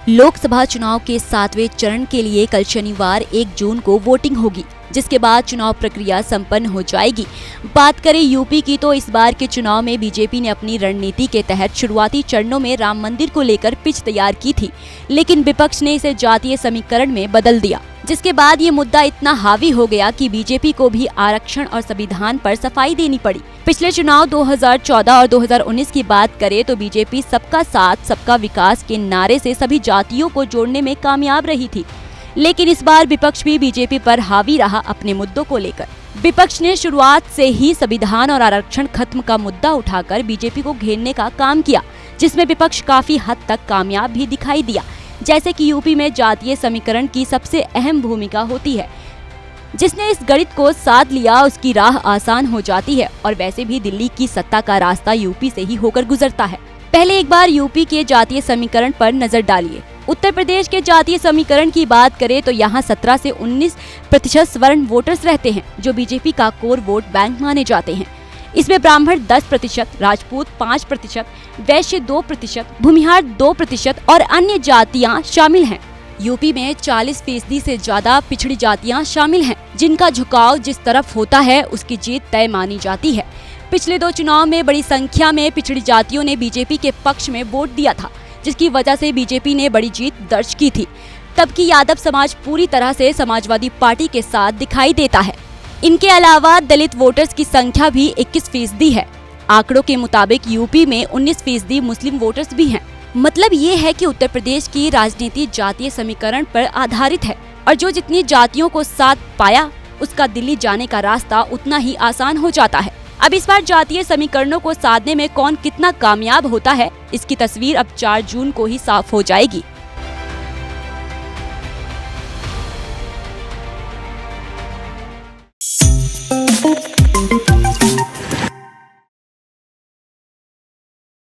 लोकसभा चुनाव के 7वें चरण के लिए कल शनिवार 1 जून को वोटिंग होगी, जिसके बाद चुनाव प्रक्रिया संपन्न हो जाएगी। बात करें यूपी की तो इस बार के चुनाव में बीजेपी ने अपनी रणनीति के तहत शुरुआती चरणों में राम मंदिर को लेकर पिच तैयार की थी, लेकिन विपक्ष ने इसे जातीय समीकरण में बदल दिया, जिसके बाद ये मुद्दा इतना हावी हो गया कि बीजेपी को भी आरक्षण और संविधान पर सफाई देनी पड़ी। पिछले चुनाव 2014 और 2019 की बात करें तो बीजेपी सबका साथ सबका विकास के नारे से सभी जातियों को जोड़ने में कामयाब रही थी, लेकिन इस बार विपक्ष भी बीजेपी पर हावी रहा अपने मुद्दों को लेकर। विपक्ष ने शुरुआत से ही संविधान और आरक्षण खत्म का मुद्दा उठाकर बीजेपी को घेरने का काम किया, जिसमें विपक्ष काफी हद तक कामयाब भी दिखाई दिया। जैसे कि यूपी में जातीय समीकरण की सबसे अहम भूमिका होती है, जिसने इस गणित को साध लिया उसकी राह आसान हो जाती है, और वैसे भी दिल्ली की सत्ता का रास्ता यूपी से ही होकर गुजरता है। पहले एक बार यूपी के जातीय समीकरण पर नजर डालिए। उत्तर प्रदेश के जातीय समीकरण की बात करें तो यहाँ 17 से 19% स्वर्ण वोटर्स रहते हैं, जो बीजेपी का कोर वोट बैंक माने जाते हैं। इसमें ब्राह्मण 10%, राजपूत 5%, वैश्य 2%, भूमिहार 2% और अन्य जातियां शामिल हैं। यूपी में 40% से ज्यादा पिछड़ी जातियां शामिल हैं, जिनका झुकाव जिस तरफ होता है उसकी जीत तय मानी जाती है। पिछले 2 चुनाव में बड़ी संख्या में पिछड़ी जातियों ने बीजेपी के पक्ष में वोट दिया था, जिसकी वजह से बीजेपी ने बड़ी जीत दर्ज की थी। तब की यादव समाज पूरी तरह से समाजवादी पार्टी के साथ दिखाई देता है। इनके अलावा दलित वोटर्स की संख्या भी 21% है। आंकड़ों के मुताबिक यूपी में 19% मुस्लिम वोटर्स भी हैं। मतलब ये है कि उत्तर प्रदेश की राजनीति जातीय समीकरण पर आधारित है, और जो जितनी जातियों को साथ पाया उसका दिल्ली जाने का रास्ता उतना ही आसान हो जाता है। अब इस बार जातीय समीकरणों को साधने में कौन कितना कामयाब होता है, इसकी तस्वीर अब 4 जून को ही साफ हो जाएगी।